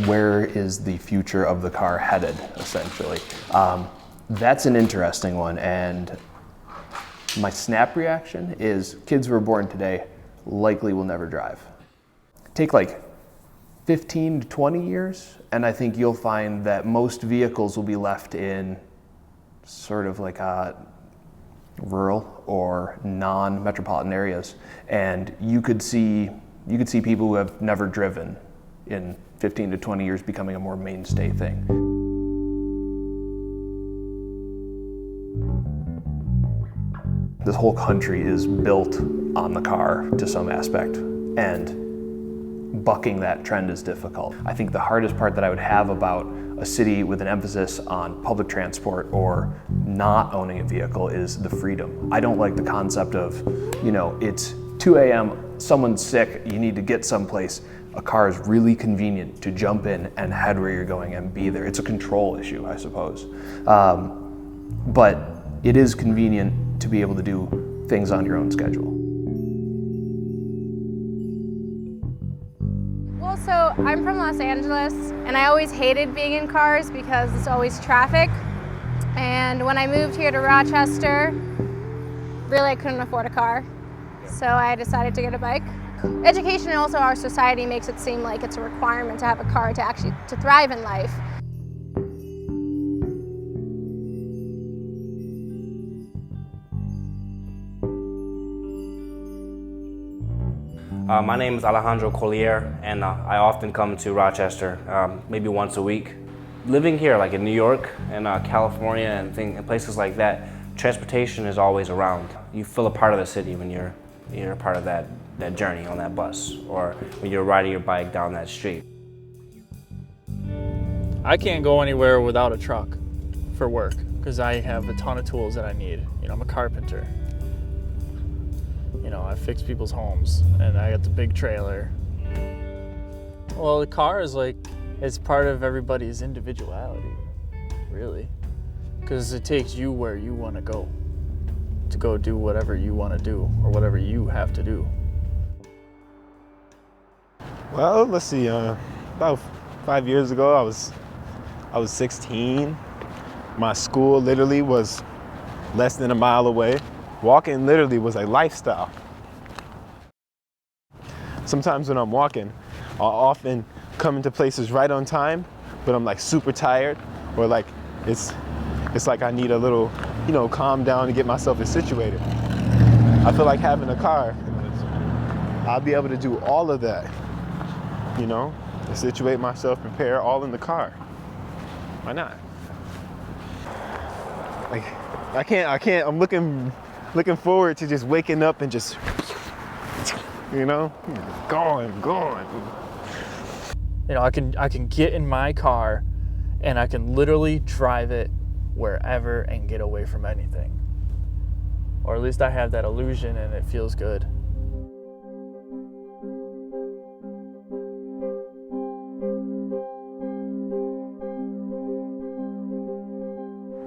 where is the future of the car headed, essentially. That's an interesting one, and my snap reaction is kids who are born today likely will never drive. Take like 15 to 20 years, and I think you'll find that most vehicles will be left in sort of like rural or non-metropolitan areas, and you could see people who have never driven in 15 to 20 years becoming a more mainstay thing. This whole country is built on the car to some aspect, and bucking that trend is difficult. I think the hardest part that I would have about a city with an emphasis on public transport or not owning a vehicle is the freedom. I don't like the concept of, it's 2 a.m., someone's sick, you need to get someplace. A car is really convenient to jump in and head where you're going and be there. It's a control issue, I suppose. But it is convenient to be able to do things on your own schedule. Well, so I'm from Los Angeles, and I always hated being in cars because it's always traffic. And when I moved here to Rochester, really I couldn't afford a car. So I decided to get a bike. Education and also our society makes it seem like it's a requirement to have a car to thrive in life. My name is Alejandro Collier, and I often come to Rochester, maybe once a week. Living here, like in New York and California and places like that, transportation is always around. You feel a part of the city when you're a part of that journey on that bus, or when you're riding your bike down that street. I can't go anywhere without a truck for work because I have a ton of tools that I need. I'm a carpenter. I fix people's homes, and I got the big trailer. Well, the car is it's part of everybody's individuality, really, because it takes you where you want to go do whatever you want to do or whatever you have to do. Well, let's see. About 5 years ago, I was 16. My school literally was less than a mile away. Walking literally was a lifestyle. Sometimes when I'm walking, I'll often come into places right on time, but I'm super tired, or it's like I need a little, calm down to get myself situated. I feel like having a car, I'll be able to do all of that, to situate myself, prepare, all in the car. Why not? I can't, I'm looking forward to just waking up and just, going. I can get in my car and I can literally drive it wherever and get away from anything. Or at least I have that illusion and it feels good.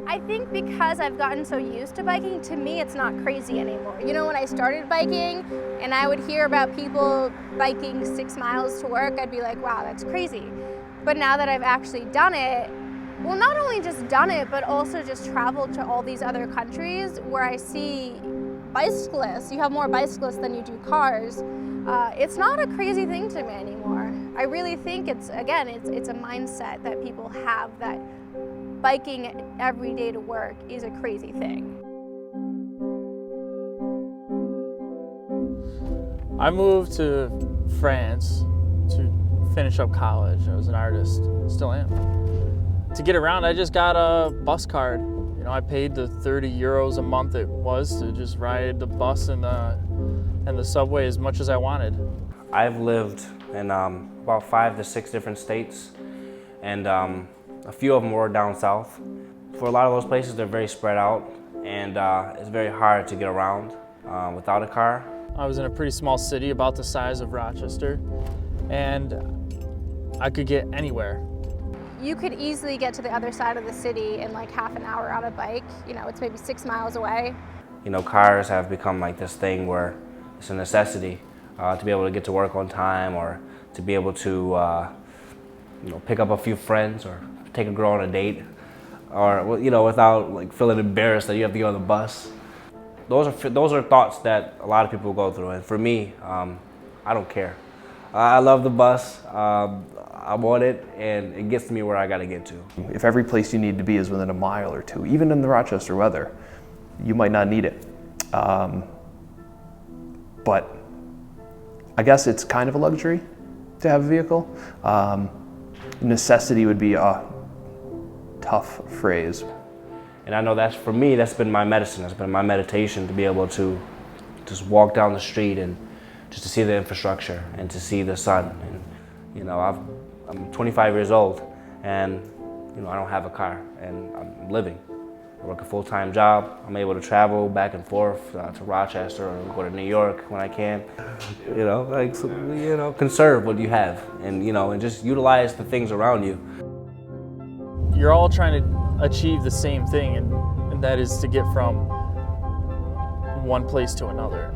I think because I've gotten so used to biking, to me it's not crazy anymore. When I started biking and I would hear about people biking 6 miles to work, I'd be like, wow, that's crazy. But now that I've actually done it, well, not only just done it, but also just traveled to all these other countries where I see bicyclists. You have more bicyclists than you do cars. It's not a crazy thing to me anymore. I really think it's a mindset that people have, that biking every day to work is a crazy thing. I moved to France to finish up college. I was an artist, still am. To get around, I just got a bus card. I paid the 30 euros a month it was to just ride the bus and the subway as much as I wanted. I've lived in about 5 to 6 different states, and a few of them were down south. For a lot of those places, they're very spread out, and it's very hard to get around without a car. I was in a pretty small city about the size of Rochester, and I could get anywhere. You could easily get to the other side of the city in like half an hour on a bike. It's maybe 6 miles away. Cars have become like this thing where it's a necessity to be able to get to work on time, or to be able to pick up a few friends or take a girl on a date, or without like feeling embarrassed that you have to get on the bus. Those are thoughts that a lot of people go through, and for me, I don't care. I love the bus. I'm on it, and it gets me where I got to get to. If every place you need to be is within a mile or two, even in the Rochester weather, you might not need it. But I guess it's kind of a luxury to have a vehicle. Necessity would be a tough phrase. And I know for me, that's been my medicine. That's been my meditation, to be able to just walk down the street and just to see the infrastructure and to see the sun. And I'm 25 years old, and I don't have a car, and I'm living. I work a full-time job. I'm able to travel back and forth to Rochester or go to New York when I can. Conserve what you have, and just utilize the things around you. You're all trying to achieve the same thing, and that is to get from one place to another.